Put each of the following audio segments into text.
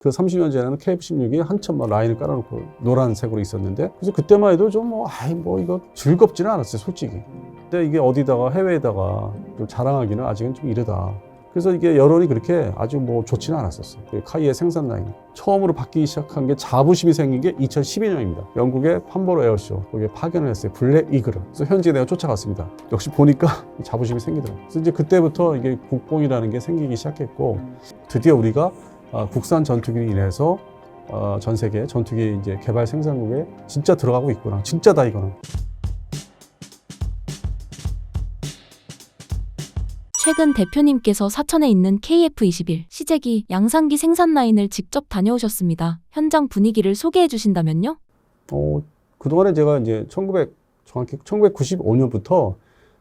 그 30년 전에는 KF-16이 한참 막 라인을 깔아놓고 노란색으로 있었는데, 그래서 그때만 해도 좀 이거 즐겁지는 않았어요, 솔직히. 근데 이게 어디다가 해외에다가 좀 자랑하기는 아직은 좀 이르다. 그래서 이게 여론이 그렇게 아주 좋지는 않았었어요. 그 카이의 생산 라인 처음으로 바뀌기 시작한 게 자부심이 생긴 게 2012년입니다. 영국의 판버러 에어쇼 거기에 파견을 했어요. 블랙 이글을. 그래서 현지에 내가 쫓아갔습니다. 역시 보니까 자부심이 생기더라고요. 그래서 이제 그때부터 이게 국뽕이라는 게 생기기 시작했고, 드디어 우리가 국산 전투기로 인해서 전 세계 전투기 이제 개발 생산국에 진짜 들어가고 있구나. 진짜다 이거는. 최근 대표님께서 사천에 있는 KF-21 시제기 양산기 생산 라인을 직접 다녀오셨습니다. 현장 분위기를 소개해 주신다면요? 그동안에 제가 이제 정확히 1995년부터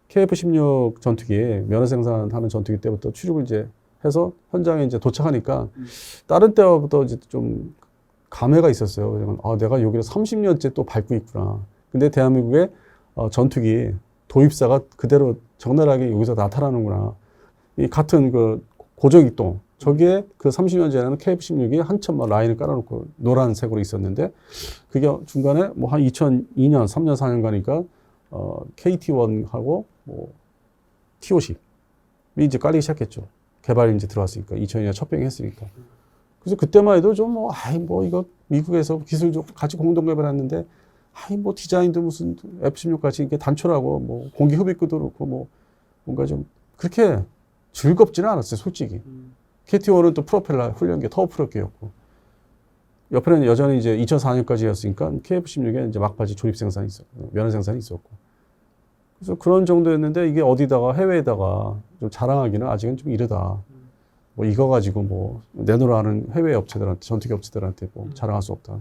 KF-16 전투기 면허 생산하는 전투기 때부터 출입을 이제 해서 현장에 이제 도착하니까 다른 때보다 이제 좀 감회가 있었어요. 내가 여기를 30년째 또 밟고 있구나. 근데 대한민국의 전투기 도입사가 그대로 적나라하게 여기서 나타나는구나. 이 같은 그 고정익동, 저기에 그 30년 전에는 KF-16이 한참 막 라인을 깔아놓고 노란색으로 있었는데, 그게 중간에 한 2002년, 3년, 4년 가니까 KT1하고 T50이 이제 깔리기 시작했죠. 개발이 이제 들어왔으니까, 2002년 첫 병이 했으니까. 그래서 그때만 해도 좀 이거 미국에서 기술 좀 같이 공동 개발했는데, 디자인도 무슨 F-16 같이 이렇게 단촐하고, 공기 흡입구도 그렇고, 뭔가 좀 그렇게 즐겁지는 않았어요, 솔직히. KT-1은 또 프로펠러 훈련기, 터보프로기였고, 옆에는 여전히 이제 2004년까지였으니까 KF-16에 이제 막바지 조립 생산이 있었고, 면허 생산이 있었고. 그래서 그런 정도였는데, 이게 어디다가 해외에다가 좀 자랑하기는 아직은 좀 이르다. 이거 가지고 내놓으라는 해외 업체들한테, 전투기 업체들한테 자랑할 수 없다.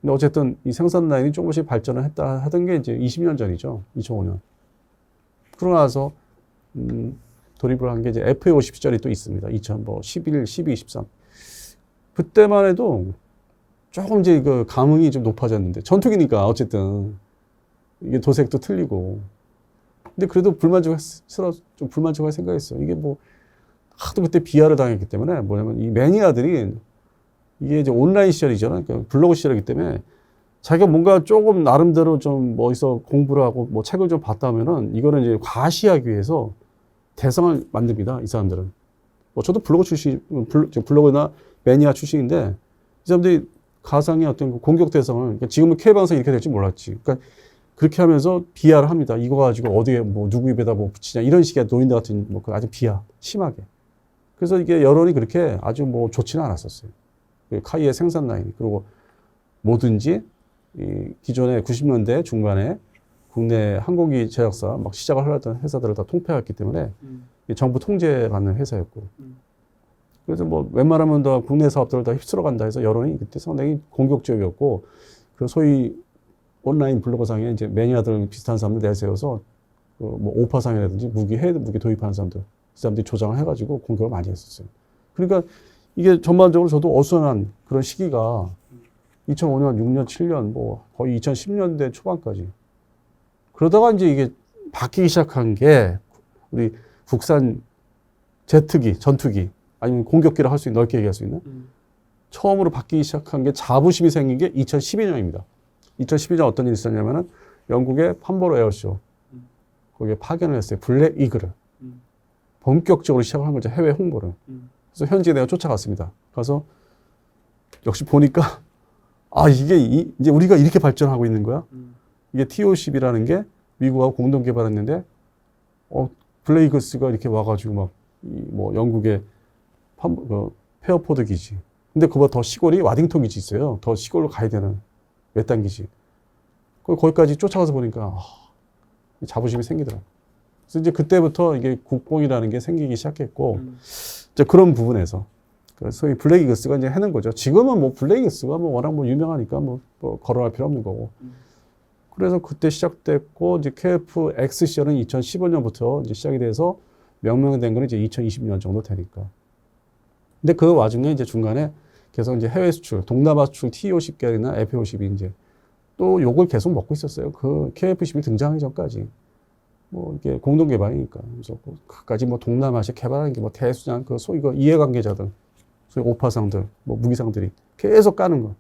근데 어쨌든 이 생산 라인이 조금씩 발전을 했다 하던 게 이제 20년 전이죠. 2005년. 그러고 나서 돌입을 한 게 이제 FA50 시절이 또 있습니다. 2011, 12, 13. 그때만 해도 조금 이제 그 감흥이 좀 높아졌는데, 전투기니까 어쨌든 이게 도색도 틀리고. 근데 그래도 좀 불만족할 생각했어요. 이게 하도 그때 비하를 당했기 때문에, 뭐냐면 이 매니아들이, 이게 이제 온라인 시절이잖아요. 그러니까 블로그 시절이기 때문에 자기가 뭔가 조금 나름대로 좀 멋있어 공부를 하고 책을 좀 봤다 하면은, 이거는 이제 과시하기 위해서 대상을 만듭니다. 이 사람들은. 저도 블로그나 매니아 출신인데, 이 사람들이 가상의 어떤 공격 대상을, 그러니까 지금은 K방송이 이렇게 될지 몰랐지. 그러니까 그렇게 하면서 비하를 합니다. 이거 가지고 어디에 누구 입에다 붙이냐. 이런 식의 노인들 같은 아주 비하, 심하게. 그래서 이게 여론이 그렇게 아주 좋지는 않았었어요. 카이의 생산 라인, 그리고 뭐든지 이 기존의 90년대 중반에 국내 항공기 제작사 시작을 하려던 회사들을 다 통폐했기 때문에 정부 통제받는 회사였고, 그래서 웬만하면 다 국내 사업들을 다 휩쓸어 간다 해서 여론이 그때 상당히 공격적이었고, 그 소위 온라인 블로그상에 이제 매니아들 비슷한 사람들 내세워서 오파상이라든지 해외 무기 도입하는 사람들, 그 사람들이 조장을 해가지고 공격을 많이 했었어요. 그러니까 이게 전반적으로 저도 어수선한 그런 시기가 2005년, 6년, 7년, 거의 2010년대 초반까지. 그러다가 이제 이게 바뀌기 시작한 게, 우리 국산 제트기, 전투기, 아니면 공격기를 할 수 있는, 넓게 얘기할 수 있는, 처음으로 바뀌기 시작한 게 자부심이 생긴 게 2012년입니다. 2012년 어떤 일이 있었냐면은, 영국의 판버러 에어쇼, 거기에 파견을 했어요. 블랙 이글을. 본격적으로 시작을 한 거죠. 해외 홍보를. 그래서 현지에 내가 쫓아갔습니다. 가서 역시 보니까 이게 이제 우리가 이렇게 발전하고 있는 거야. 이게 T50이라는 게 미국하고 공동 개발했는데, 블레이거스가 이렇게 와가지고 영국의 페어포드 기지. 근데 그보다 더 시골이 와딩턴 기지 있어요. 더 시골로 가야 되는 외딴 기지. 거기까지 쫓아가서 보니까 자부심이 생기더라고요. 그래서 이제 그때부터 이게 국뽕이라는 게 생기기 시작했고, 이제 그런 부분에서 소위 블랙 이글스가 이제 해낸 거죠. 지금은 블랙 이글스가 워낙 유명하니까 거론할 필요 없는 거고. 그래서 그때 시작됐고, 이제 KF-X 시절은 2015년부터 이제 시작이 돼서 명명된 거는 이제 2020년 정도 되니까. 근데 그 와중에 이제 중간에 계속 이제 해외 수출, 동남아 수출 T50계열이나 F50이 이제 또 욕을 계속 먹고 있었어요. 그 KF-10이 등장하기 전까지. 이게 공동 개발이니까. 그래서 그까지 동남아시아 개발하는 게 대수장, 소위 이해관계자들, 소위 오파상들, 뭐 무기상들이 계속 까는 거.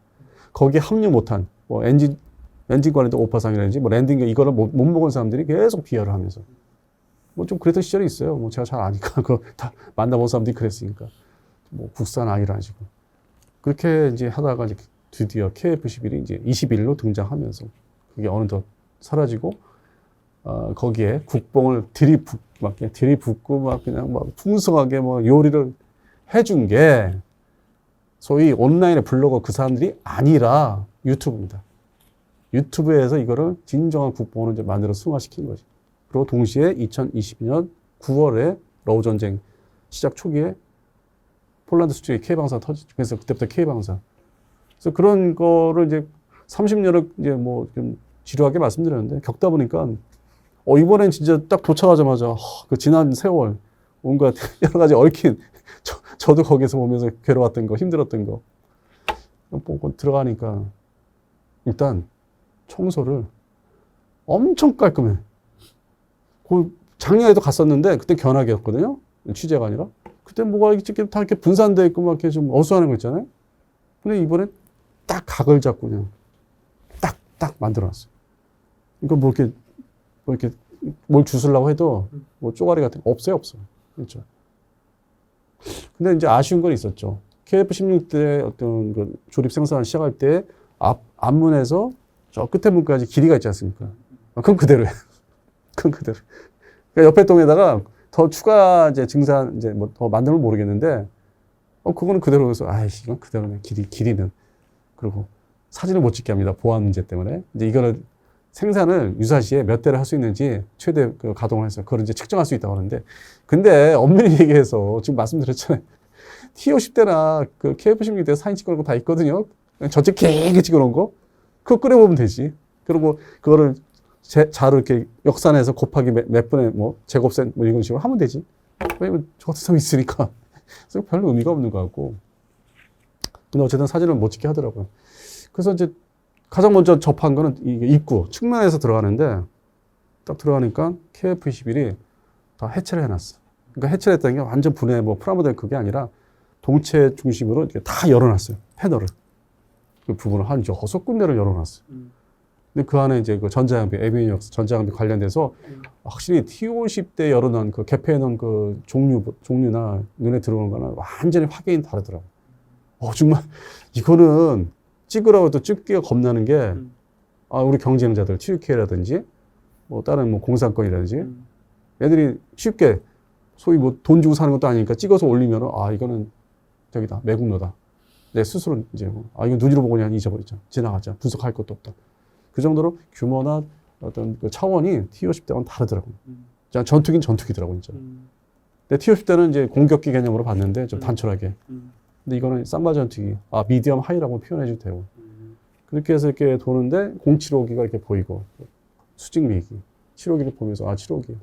거기에 합류 못한 뭐 엔진 관련된 오파상이라든지 뭐 랜딩 이거를 못 먹은 사람들이 계속 비하를 하면서 뭐 좀 그랬던 시절이 있어요. 뭐 제가 잘 아니까 그거 다 만나본 사람들이 그랬으니까 뭐 국산 아니라는 식으로 그렇게 이제 하다가 이제 드디어 KF-11이 이제 21로 등장하면서 그게 어느덧 사라지고 거기에 국뽕을 들이붓고 막 그냥 막 풍성하게 뭐 요리를 해준 게 소위 온라인의 블로거 그 사람들이 아니라 유튜브입니다. 유튜브에서 이거를 진정한 국뽕으로 이제 만들어 승화시킨 거지. 그리고 동시에 2022년 9월에 러우 전쟁 시작 초기에 폴란드 수출이 K방사 터지죠. 그래서 그때부터 K방사. 그래서 그런 거를 이제 30년을 이제 뭐 좀 지루하게 말씀드렸는데 겪다 보니까 이번엔 진짜 딱 도착하자마자 그 지난 세월 온갖 여러 가지 얽힌 저도 거기서 보면서 괴로웠던 거 힘들었던 거 들어가니까 일단 청소를 엄청 깔끔해. 그 작년에도 갔었는데 그때 견학이었거든요. 취재가 아니라. 그때 뭐가 이렇게 다 이렇게 분산되어 있고 막 이렇게 좀 어수선한 거 있잖아요. 근데 이번에 딱 각을 잡고 그냥 딱 만들어놨어요. 그러니까 뭐 이렇게 뭘 주스려고 해도 뭐 쪼가리 같은 거 없어요. 그렇죠. 근데 이제 아쉬운 건 있었죠. KF-16 때 어떤 그 조립 생산을 시작할 때 앞문에서 저 끝에 문까지 길이가 있지 않습니까? 그건 그대로예요. 그건 그대로. 그러니까 옆에 동에다가 더 추가 이제 증산 이제 뭐 더 만들면 모르겠는데 그거는 그대로여서 아이씨 이건 그대로네. 길이는. 그리고 사진을 못 찍게 합니다. 보안 문제 때문에. 이제 이거를 생산을 유사시에 몇 대를 할 수 있는지 최대 그 가동을 해서 그걸 이제 측정할 수 있다고 하는데 근데 엄밀히 얘기해서 지금 말씀드렸잖아요. T50대나 그 KF-16대 사진 찍어놓은 거 다 있거든요. 전체 길게 찍어놓은 거. 그거 끓여보면 되지. 그리고 그거를 자로 이렇게 역산해서 곱하기 몇 분의 뭐 제곱센 뭐 이런 식으로 하면 되지. 왜냐면 저 같은 사람이 있으니까. 그래서 별로 의미가 없는 것 같고. 근데 어쨌든 사진을 못 찍게 하더라고요. 그래서 이제 가장 먼저 접한 거는 이게 입구, 측면에서 들어가는데 딱 들어가니까 KF-21이 다 해체를 해놨어. 그러니까 해체를 했다는 게 완전 분해, 뭐 프라모델 그게 아니라 동체 중심으로 이렇게 다 열어놨어요. 패널을. 그 부분을 한 6군데를 열어놨어요. 근데 그 안에 이제 그 전자장비, 에비니역스 전자장비 관련돼서 확실히 T50대 열어놓은 그 개폐해놓은 그 종류나 눈에 들어오는 거는 완전히 확연히 다르더라고요. 정말 이거는 찍으라고 또 찍기가 겁나는 게 우리 경쟁자들 TUK라든지 뭐 다른 뭐 공산권이라든지 얘들이 쉽게 소위 뭐 돈 주고 사는 것도 아니니까 찍어서 올리면은 이거는 저기다 매국노다. 내 스스로 이제 이거 눈으로 보고 그냥 잊어버리자. 지나가자. 분석할 것도 없다. 그 정도로 규모나 어떤 그 차원이 T50대와는 다르더라고요. 전투긴 전투기더라고요, 진짜. 근데 T50대는 이제 공격기 개념으로 봤는데 좀 단촐하게. 근데 이거는 쌈바 전투기, 미디엄 하이라고 표현해도 되고. 그렇게 해서 이렇게 도는데 075기가 이렇게 보이고, 수직미기, 75기를 보면서 75기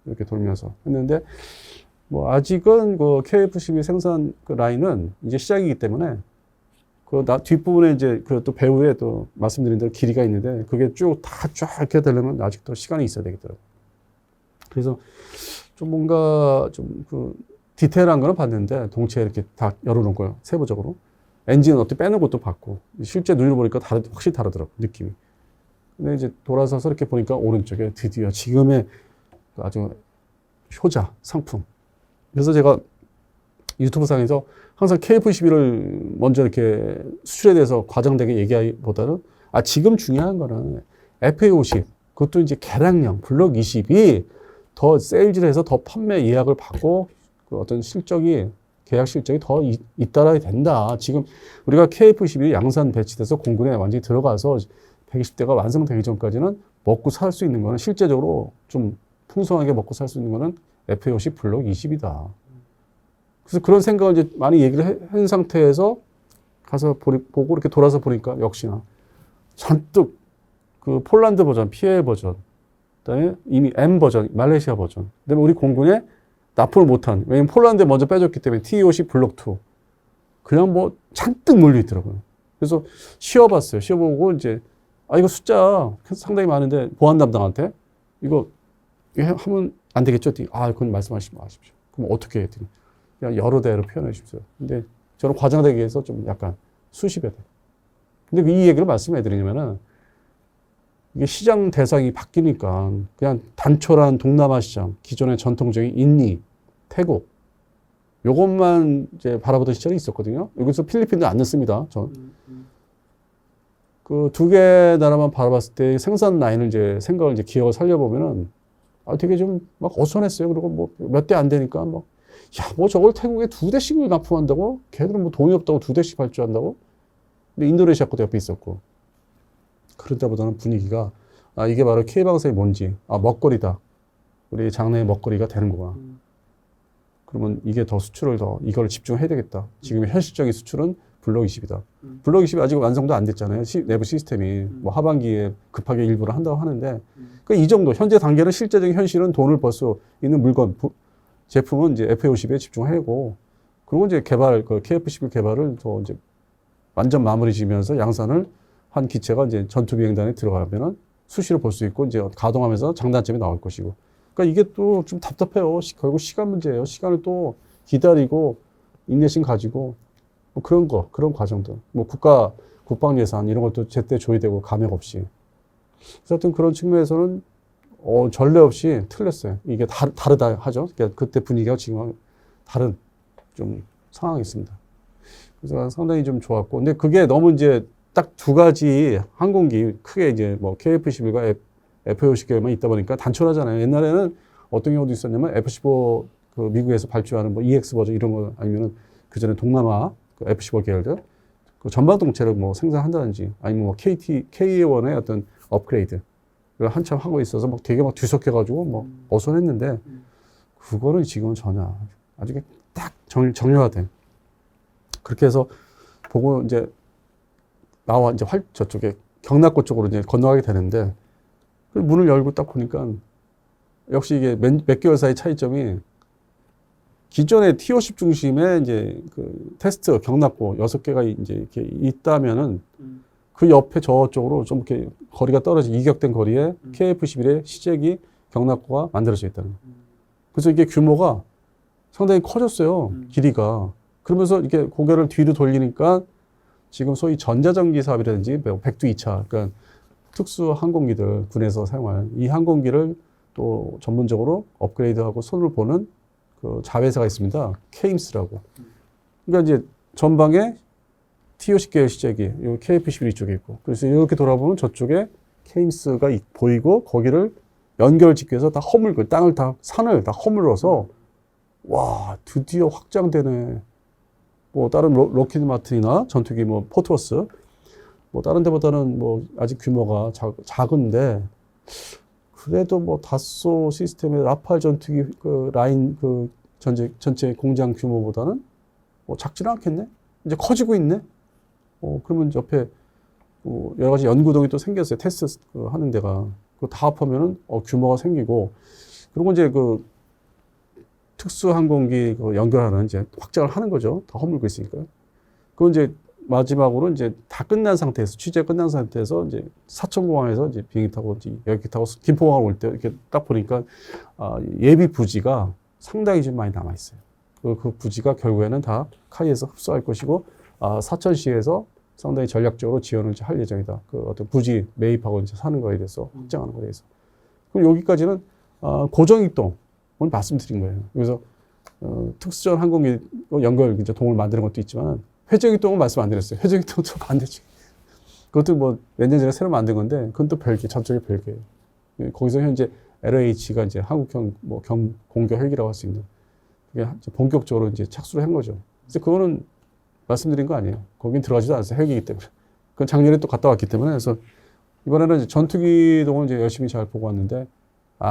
이렇게 돌면서 했는데, 뭐 아직은 그 KF-12 생산 그 라인은 이제 시작이기 때문에 그 뒷부분에 이제 그 또 배후에 또 말씀드린 대로 길이가 있는데 그게 쭉 이렇게 되려면 아직도 시간이 있어야 되겠더라고요. 그래서 좀 뭔가 좀 그 디테일한 거는 봤는데 동체 이렇게 다 열어놓은 거예요. 세부적으로. 엔진은 어떻게 빼는 것도 봤고 실제 눈으로 보니까 확실히 다르더라고요. 느낌이. 근데 이제 돌아서서 이렇게 보니까 오른쪽에 드디어 지금의 아주 효자 상품. 그래서 제가 유튜브 상에서 항상 KF-21을 먼저 이렇게 수출에 대해서 과장되게 얘기하기보다는 지금 중요한 거는 FA50 그것도 이제 개량형 블록 20이 더 세일즈를 해서 더 판매 예약을 받고 그 어떤 실적이 계약 실적이 더 잇따라야 된다. 지금 우리가 KF-21이 양산 배치돼서 공군에 완전히 들어가서 120대가 완성되기 전까지는 먹고 살 수 있는 거는 실제적으로 좀 풍성하게 먹고 살 수 있는 거는 FA50 블록 20이다. 그래서 그런 생각을 이제 많이 얘기를 한 상태에서 가서 보고 이렇게 돌아서 보니까 역시나 잔뜩 그 폴란드 버전, PA 버전, 그다음에 이미 M 버전, 말레이시아 버전, 그다음에 우리 공군에 납품을 못한, 왜냐면 폴란드에 먼저 빼줬기 때문에 T50 블록 2 그냥 뭐 잔뜩 몰려 있더라고요. 그래서 쉬어봤어요. 쉬어보고 이제 이거 숫자 상당히 많은데 보안 담당한테 이거 하면 안 되겠죠? 그건 말씀하시면 아십시오. 그럼 어떻게 해야 되니? 그냥 여러 대로 표현해 주십시오. 근데 저는 과장되기 위해서 좀 약간 수십여 대. 근데 이 얘기를 말씀해 드리냐면은 이게 시장 대상이 바뀌니까 그냥 단촐한 동남아 시장, 기존의 전통적인 인도, 태국, 요것만 이제 바라보던 시절이 있었거든요. 여기서 필리핀도 안 넣습니다. 그 두 개 나라만 바라봤을 때 생산 라인을 이제 생각을 이제 기억을 살려보면은 되게 좀 막 어수선했어요. 그리고 뭐 몇 대 안 되니까 뭐, 야, 뭐 저걸 태국에 2대씩을 납품한다고? 걔들은 뭐 돈이 없다고 2대씩 발주한다고? 근데 인도네시아 것도 옆에 있었고. 그런 데보다는 분위기가, 이게 바로 K방사의 뭔지, 먹거리다. 우리 장래의 먹거리가 되는 거구나. 그러면 이게 더 수출을 이걸 집중해야 되겠다. 지금의 현실적인 수출은 블록 20이다. 블록 20이 아직 완성도 안 됐잖아요. 내부 시스템이. 뭐 하반기에 급하게 일부를 한다고 하는데, 그 이 정도, 현재 단계는 실제적인 현실은 돈을 벌 수 있는 물건, 제품은 이제 FA50에 집중하고, 그리고 이제 KF11 개발을 더 이제 완전 마무리 지으면서 양산을 한 기체가 이제 전투 비행단에 들어가면은 수시로 볼 수 있고, 이제 가동하면서 장단점이 나올 것이고. 그러니까 이게 또 좀 답답해요. 결국 시간 문제예요. 시간을 또 기다리고, 인내심 가지고, 뭐 그런 과정들. 뭐 국방 예산 이런 것도 제때 줘야 되고, 감액 없이. 그래서 하여튼 그런 측면에서는, 전례 없이 틀렸어요. 이게 다르다 하죠. 그러니까 그때 분위기가 지금 다른 좀 상황이 있습니다. 그래서 상당히 좀 좋았고. 근데 그게 너무 이제 딱 두 가지 항공기 크게 이제 뭐 KF-11과 F-50개만 있다 보니까 단촐하잖아요. 옛날에는 어떤 경우도 있었냐면 F-15 그 미국에서 발주하는 뭐 EX 버전 이런 거 아니면은 그 전에 동남아 그 F-15 계열들 그 전방동체를 뭐 생산한다든지 아니면 뭐 KA-1의 어떤 업그레이드 를 한참 하고 있어서 막 되게 막 뒤섞여가지고 뭐 어선했는데 그거는 지금은 전혀 아주 딱 정료화된 그렇게 해서 보고 이제 나와 이제 저쪽에 경락고 쪽으로 이제 건너가게 되는데 그 문을 열고 딱 보니까 역시 이게 몇 개월 사이 차이점이 기존의 T50 중심의 이제 그 테스트 경락고 6개가 이제 이렇게 있다면은 그 옆에 저쪽으로 좀 이렇게 거리가 떨어진 이격된 거리에 KF-11의 시제기 경락고가 만들어져 있다는 거예요. 그래서 이게 규모가 상당히 커졌어요. 길이가. 그러면서 이렇게 고개를 뒤로 돌리니까 지금 소위 전자전기 사업이라든지 백두 2차, 그러니까 특수 항공기들 군에서 사용하는 이 항공기를 또 전문적으로 업그레이드하고 손을 보는 그 자회사가 있습니다. 케임스라고. 그러니까 이제 전방에 T50 계열 시제기, 요 KF-11 쪽에 있고. 그래서 이렇게 돌아보면 저쪽에 케임스가 보이고 거기를 연결 짓기 위해서 다 땅을 산을 다 허물어서 와, 드디어 확장되네. 뭐 다른 로키드 마틴이나 전투기 뭐 포트워스 뭐 다른 데보다는 뭐 아직 규모가 작은데 그래도 뭐 다소 시스템의 라팔 전투기 그 라인 그 전체 공장 규모보다는 뭐 작지는 않겠네. 이제 커지고 있네. 그러면 옆에 여러 가지 연구동이 또 생겼어요. 테스트 하는 데가. 그거 다 합하면은 규모가 생기고 그리고 이제 그 특수 항공기 연결하는 이제 확장을 하는 거죠. 다 허물고 있으니까. 그건 이제 마지막으로 이제 다 끝난 상태에서 취재 끝난 상태에서 이제 사천공항에서 이제 비행기 타고 이제 여기 타고 김포공항 올 때 이렇게 딱 보니까 예비 부지가 상당히 좀 많이 남아 있어요. 그 부지가 결국에는 다 카이에서 흡수할 것이고 사천시에서 상당히 전략적으로 지원을 할 예정이다. 그 어떤 부지 매입하고 이제 사는 거에 대해서 확장하는 거에 대해서. 그럼 여기까지는 고정익동을 말씀드린 거예요. 그래서 특수전 항공기 연결 이제 동을 만드는 것도 있지만 회적익동은 말씀 안 드렸어요. 회적익동은 또 반대지. 그것도 뭐 몇 년 전에 새로 만든 건데 그건 또 별개, 저쪽에 별개예요. 거기서 현재 LH가 이제 한국형 뭐 공격 헬기라고 할 수 있는 그게 본격적으로 이제 착수를 한 거죠. 그래서 그거는 말씀드린 거 아니에요. 거긴 들어가지도 않았어요. 헬기이기 때문에. 그건 작년에 또 갔다 왔기 때문에. 그래서 이번에는 이제 전투기동을 이제 열심히 잘 보고 왔는데,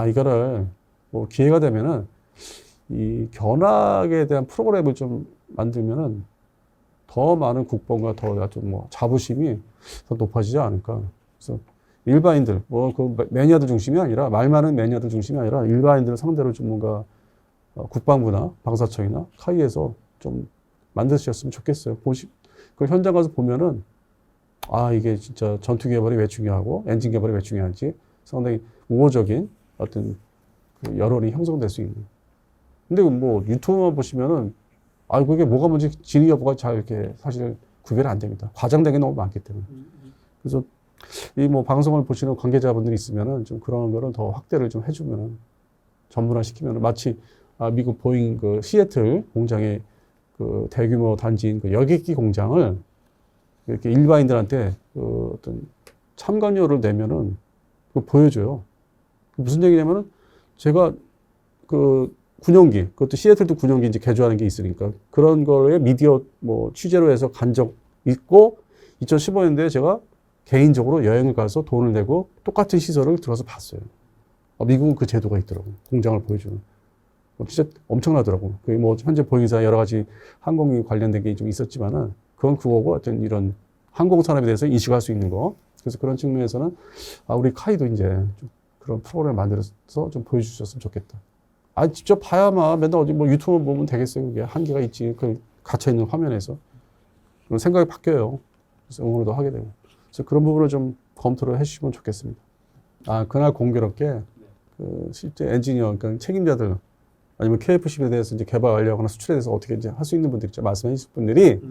이거를 뭐 기회가 되면은 이 견학에 대한 프로그램을 좀 만들면은 더 많은 국방과 더 좀 뭐 자부심이 더 높아지지 않을까. 그래서 일반인들, 뭐 그 매니아들 중심이 아니라, 말 많은 매니아들 중심이 아니라 일반인들 상대로 좀 뭔가 국방부나 방사청이나 카이에서 좀 만드셨으면 좋겠어요. 그 현장 가서 보면은, 이게 진짜 전투 개발이 왜 중요하고, 엔진 개발이 왜 중요한지 상당히 우호적인 어떤 그 여론이 형성될 수 있는. 근데 뭐 유튜브만 보시면은 아, 그게 뭐가 뭔지 진위 여부가 잘 이렇게 사실 구별이 안 됩니다. 과장된 게 너무 많기 때문에. 그래서 이 뭐 방송을 보시는 관계자분들이 있으면은 좀 그런 거를 더 확대를 좀 해주면은 전문화시키면은 마치 미국 보잉 그 시애틀 공장의 그 대규모 단지인 그 여객기 공장을 이렇게 일반인들한테 그 어떤 참관료를 내면은 그거 보여줘요. 무슨 얘기냐면은 제가 그 군용기, 그것도 시애틀도 군용기 이제 개조하는 게 있으니까 그런 거에 미디어 뭐 취재로 해서 간 적 있고 2015년도에 제가 개인적으로 여행을 가서 돈을 내고 똑같은 시설을 들어서 봤어요. 미국은 그 제도가 있더라고요. 공장을 보여주는. 진짜 엄청나더라고요. 그게 뭐 현재 보잉사 여러 가지 항공기 관련된 게 좀 있었지만은 그건 그거고 어떤 이런 항공산업에 대해서 인식할 수 있는 거. 그래서 그런 측면에서는 우리 카이도 이제 좀 그런 프로그램 만들어서 좀 보여주셨으면 좋겠다. 직접 봐야만 맨날 어디 뭐 유튜브 보면 되겠어요. 그게 한계가 있지. 그 갇혀있는 화면에서. 그런 생각이 바뀌어요. 그래서 응원도 하게 되고. 그래서 그런 부분을 좀 검토를 해주시면 좋겠습니다. 그날 공교롭게 그 실제 엔지니어, 그러니까 책임자들 아니면 KF11에 대해서 이제 개발 완료하거나 수출에 대해서 어떻게 이제 할 수 있는 분들 있죠. 말씀해 주실 분들이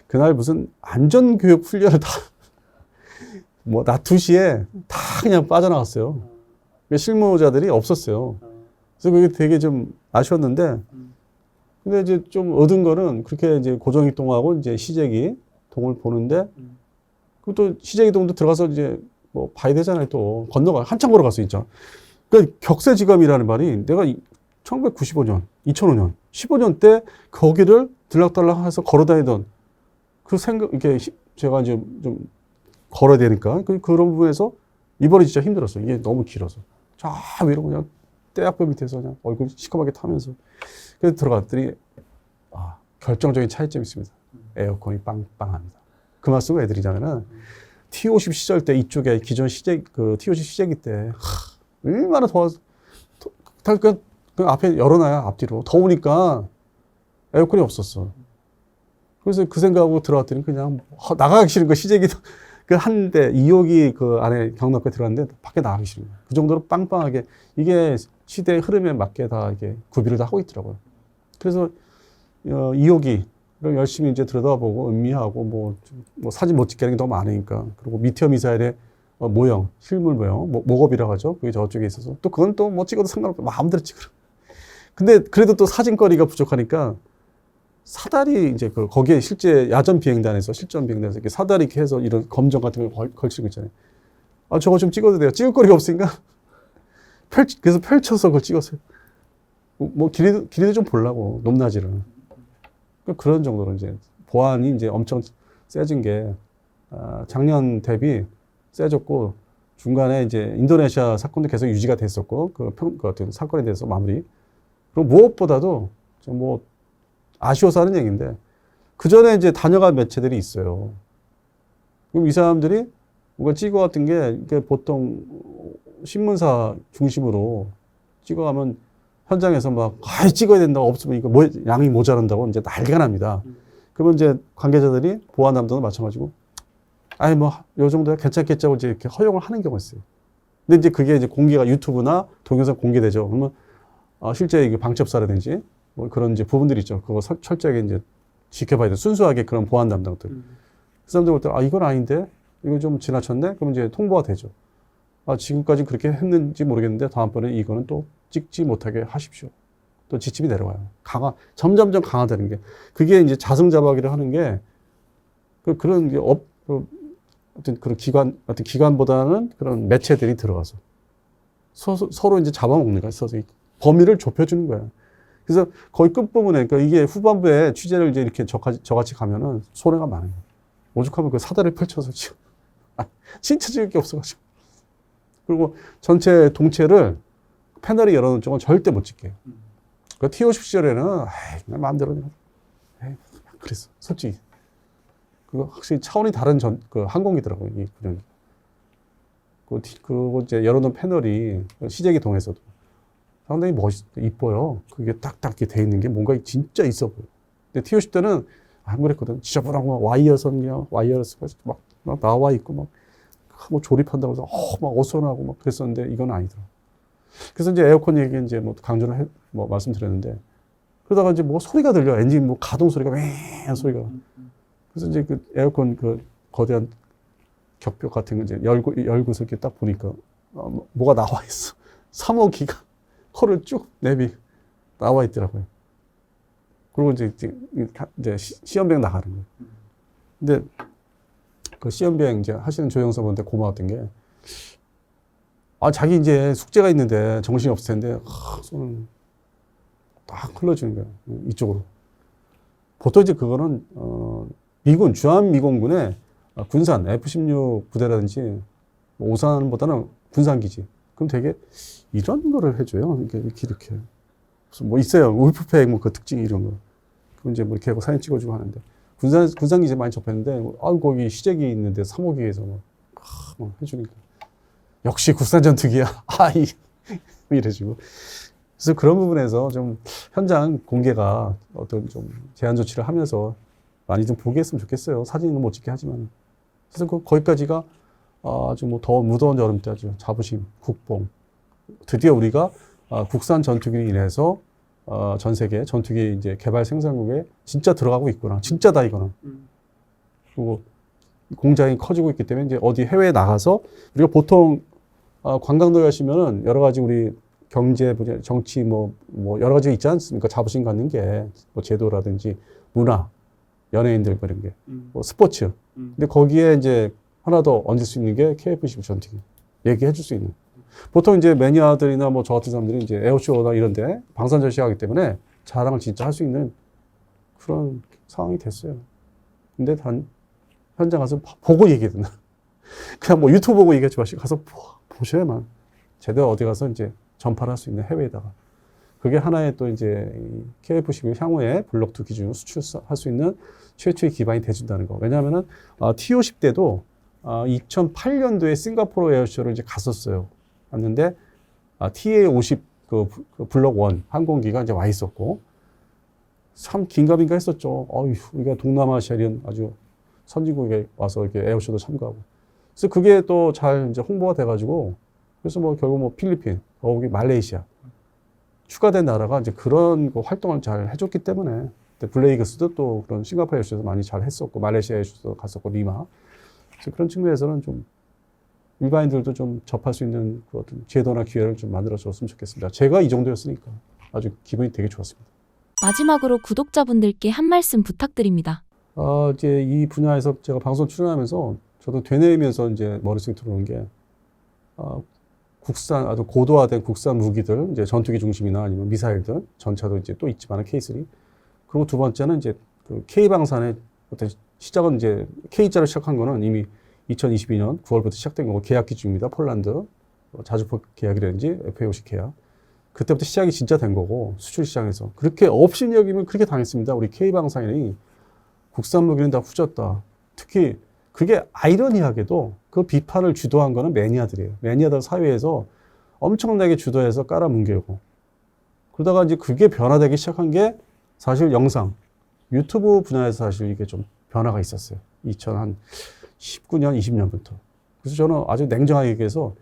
그날 무슨 안전교육 훈련을 뭐 낮 2시에 다 그냥 빠져나갔어요. 실무자들이 없었어요. 그래서 그게 되게 좀 아쉬웠는데, 근데 이제 좀 얻은 거는 그렇게 이제 고정이동하고 이제 시제기 동을 보는데, 그것도 시제기 동도 들어가서 이제 뭐 봐야 되잖아요. 또 건너가 한참 걸어갈 수 있죠. 그러니까 격세지감이라는 말이 내가 1995년, 2005년, 15년 때 거기를 들락달락 해서 걸어다니던 그 생각, 이게 제가 이제 좀 걸어야 되니까 그런 부분에서 이번에 진짜 힘들었어요. 이게 너무 길어서. 자, 위로 그냥 떼약볕 밑에서 그냥 얼굴 시커멓게 타면서. 그래서 들어갔더니, 결정적인 차이점이 있습니다. 에어컨이 빵빵합니다. 그 말씀을 해드리자면은, T50 시절 때 이쪽에 기존 T50 시제기 때, 얼마나 더워서, 그 앞에 열어놔야 앞뒤로. 더우니까 에어컨이 없었어. 그래서 그 생각하고 들어왔더니 그냥 나가기 싫은 거 시제기도 그 한 대 2호기 그 안에 경납고에 들어갔는데 밖에 나가기 싫은 거예요. 그 정도로 빵빵하게 이게 시대의 흐름에 맞게 다 이게 구비를 다 하고 있더라고요. 그래서 2호기를 열심히 이제 들여다보고 음미하고 뭐 사진 못 찍게 하는 게 너무 많으니까 그리고 미티어 미사일의 모형, 실물 모형, 목업이라고 하죠. 그게 저쪽에 있어서 또 그건 또 뭐 찍어도 상관없고 마음대로 찍으라. 근데 그래도 또 사진거리가 부족하니까 사다리 이제 거기에 실제 야전 비행단에서 실전 비행단에서 이렇게 사다리 이렇게 해서 이런 검정 같은 걸 걸치고 있잖아요. 저거 좀 찍어도 돼요. 찍을 거리가 없으니까 그래서 펼쳐서 그걸 찍었어요. 뭐 길이도 좀 보려고 높낮이를. 그런 정도로 이제 보안이 이제 엄청 세진 게 작년 대비 세졌고 중간에 이제 인도네시아 사건도 계속 유지가 됐었고 그 어떤 사건에 대해서 마무리. 그리고 무엇보다도 뭐 아쉬워서 하는 얘기인데 그 전에 이제 다녀간 매체들이 있어요. 그럼 이 사람들이 뭔가 찍어왔던 게 이게 보통 신문사 중심으로 찍어가면 현장에서 막 찍어야 된다고 없으면 이거 양이 모자란다고 이제 난리가 납니다. 그러면 이제 관계자들이 보안 담당도 마찬가지고 뭐 요 정도야 괜찮겠죠 이제 이렇게 허용을 하는 경우가 있어요. 근데 이제 그게 이제 공개가 유튜브나 동영상 공개되죠. 그러면 실제 이게 방첩사라든지 뭐 그런 이제 부분들이 있죠. 그거 철저하게 이제 지켜봐야 돼. 순수하게 그런 보안 담당들. 그 사람들 볼 때, 이건 아닌데? 이거 좀 지나쳤네? 그럼 이제 통보가 되죠. 지금까지 그렇게 했는지 모르겠는데, 다음번에 이거는 또 찍지 못하게 하십시오. 또 지침이 내려와요. 점점점 강화되는 게. 그게 이제 자승자박이를 하는 게, 그런 게 어떤 그런 기관보다는 그런 매체들이 들어가서 서로 이제 잡아먹는 거야. 서서 범위를 좁혀주는 거야. 그래서 거의 끝부분에, 그러니까 이게 후반부에 취재를 이제 이렇게 저같이 가면은 손해가 많아요. 오죽하면 그 사다리를 펼쳐서 지금. 진짜 찍을 게 없어가지고. 그리고 전체 동체를 패널이 열어놓은 쪽은 절대 못 찍게. 그 T50 시절에는, 그냥 마음대로 그냥. 그랬어. 솔직히. 그거 확실히 차원이 다른 그 항공기더라고요. 이 군용기. 그리고 이제 열어놓은 패널이 시제기 동에서도. 상당히 이뻐요. 그게 딱딱 이렇게 돼 있는 게 뭔가 진짜 있어 보여. 근데 T50 때는 안 그랬거든. 지저분하고 와이어러스가 막 나와 있고 뭐 조립한다고 해서 막 어수선하고 막 그랬었는데 이건 아니더라. 그래서 이제 에어컨 얘기 이제 뭐 강조를 말씀드렸는데 그러다가 이제 뭐 소리가 들려. 엔진 뭐 가동 소리가 왱 소리가. 그래서 이제 그 에어컨 그 거대한 격벽 같은 거 이제 열고서 이렇게 딱 보니까 뭐가 나와 있어. 3호기가 코를 쭉 내비 나와 있더라고요. 그리고 이제 시험비행 나가는 거예요. 근데 그 시험비행 이제 하시는 조영사분한테 고마웠던 게, 자기 이제 숙제가 있는데 정신이 없을 텐데, 손을 딱 흘러주는 거예요. 이쪽으로. 보통 이제 그거는, 미군, 주한미군군의 군산 F-16 부대라든지 오산보다는 군산기지. 그럼 되게 이런 거를 해줘요. 이렇게. 무슨 뭐 있어요. 울프팩 뭐 그 특징 이런 거. 그럼 이제 뭐 이렇게 하고 사진 찍어주고 하는데. 군산기지 많이 접했는데, 거기 시제기 있는데 3호기에서 뭐 해주니까. 역시 국산 전투기야. 이래주고. 그래서 그런 부분에서 좀 현장 공개가 어떤 좀 제한 조치를 하면서 많이 좀 보게 했으면 좋겠어요. 사진은 못 찍게 하지만. 그래서 거기까지가 아주 뭐 더 무더운 여름 때 아주 자부심, 국뽕. 드디어 우리가 국산 전투기로 인해서 전 세계 전투기 이제 개발 생산국에 진짜 들어가고 있구나. 진짜다 이거는. 그리고 공장이 커지고 있기 때문에 이제 어디 해외에 나가서 우리가 보통 관광도 가시면은 여러 가지 우리 경제, 정치 뭐 여러 가지가 있지 않습니까? 자부심 갖는 게 뭐 제도라든지 문화, 연예인들 그런 게, 뭐 스포츠. 근데 거기에 이제 하나 더 얹을 수 있는 게 KF-15 전투기. 얘기해 줄 수 있는. 보통 이제 매니아들이나 뭐 저 같은 사람들이 이제 에어쇼나 이런 데 방산 전시하기 때문에 자랑을 진짜 할 수 있는 그런 상황이 됐어요. 근데 현장 가서 보고 얘기해 듣나. 그냥 뭐 유튜브 보고 얘기하지 마시고 가서 보셔야만 제대로 어디 가서 이제 전파를 할 수 있는 해외에다가. 그게 하나의 또 이제 KF-15 향후에 블록2 기준으로 수출할 수 있는 최초의 기반이 돼준다는 거. 왜냐하면은 T-50 때도 2008년도에 싱가포르 에어쇼를 이제 갔었어요. 갔는데 TA-50 그 블록 1 항공기가 이제 와 있었고 참 긴가민가 했었죠. 우리가 동남아시아인 아주 선진국에 와서 이렇게 에어쇼도 참가하고. 그래서 그게 또 잘 이제 홍보가 돼가지고 그래서 뭐 결국 뭐 필리핀, 더욱이 말레이시아 추가된 나라가 이제 그런 그 활동을 잘 해줬기 때문에 블레이그스도 또 그런 싱가포르 에어쇼에서 많이 잘 했었고 말레이시아 에어쇼도 갔었고 리마. 그래서 그런 측면에서는 좀 일반인들도 좀 접할 수 있는 그 어떤 제도나 기회를 좀 만들어줬으면 좋겠습니다. 제가 이 정도였으니까 아주 기분이 되게 좋았습니다. 마지막으로 구독자분들께 한 말씀 부탁드립니다. 이제 이 분야에서 제가 방송 출연하면서 저도 되뇌이면서 이제 머릿속에 들어오는 게 국산 아주 고도화된 국산 무기들 이제 전투기 중심이나 아니면 미사일들 전차도 이제 또 있지만 K3 그리고 두 번째는 이제 그 K 방산의 어떤 시작은 이제 K자로 시작한 거는 이미 2022년 9월부터 시작된 거고 계약기 중입니다. 폴란드 자주포 계약이라든지 F-50 계약 그때부터 시작이 진짜 된 거고 수출 시장에서 그렇게 업신여기면 그렇게 당했습니다. 우리 K 방산이 국산 무기는 다 후졌다. 특히 그게 아이러니하게도 그 비판을 주도한 거는 매니아들이에요. 매니아들 사회에서 엄청나게 주도해서 깔아뭉개고 그러다가 이제 그게 변화되기 시작한 게 사실 영상, 유튜브 분야에서 사실 이게 좀 변화가 있었어요. 2019년, 20년부터. 그래서 저는 아주 냉정하게 얘기해서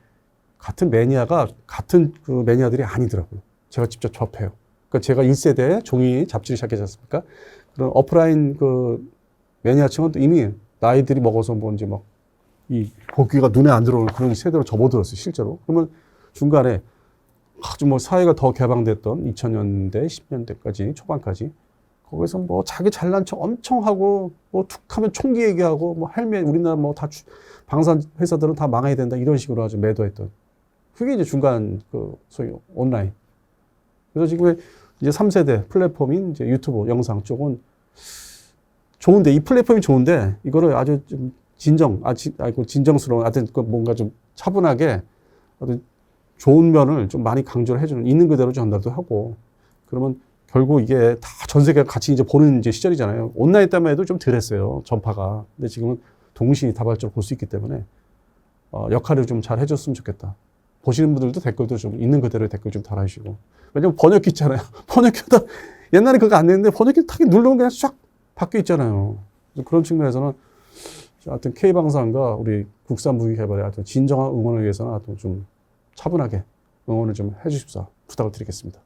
같은 매니아가 같은 그 매니아들이 아니더라고요. 제가 직접 접해요. 그러니까 제가 1세대 종이 잡지를 시작했지 않습니까? 그런 오프라인 그 매니아층은 또 이미 나이들이 먹어서 뭔지 막 이 보기가 눈에 안 들어오는 그런 세대로 접어들었어요, 실제로. 그러면 중간에 아주 뭐 사회가 더 개방됐던 2000년대, 10년대까지, 초반까지 거기서 뭐 자기 잘난 척 엄청 하고 뭐 툭 하면 총기 얘기하고 뭐 헬멧 우리나라 뭐 다 방산 회사들은 다 망해야 된다 이런 식으로 아주 매도했던 그게 이제 중간 그 소위 온라인. 그래서 지금 이제 3세대 플랫폼인 이제 유튜브 영상 쪽은 좋은데 이 플랫폼이 좋은데 이거를 아주 좀 진정스러운 하여튼 뭔가 좀 차분하게 어떤 좋은 면을 좀 많이 강조를 해주는 있는 그대로 전달도 하고 그러면 결국 이게 다 전 세계가 같이 이제 보는 이제 시절이잖아요. 온라인 때만 해도 좀 덜했어요. 전파가. 근데 지금은 동시다발적으로 볼 수 있기 때문에 역할을 좀 잘 해줬으면 좋겠다. 보시는 분들도 댓글도 좀 있는 그대로 댓글 좀 달아주시고. 왜냐면 번역기 있잖아요. 번역기다 옛날에 그거 안 됐는데 번역기 딱 누르면 그냥 쫙 바뀌어 있잖아요. 그런 측면에서는 하여튼 K방산과 우리 국산 무기 개발에 하여튼 진정한 응원을 위해서는 하여튼 좀 차분하게 응원을 좀 해주십사 부탁을 드리겠습니다.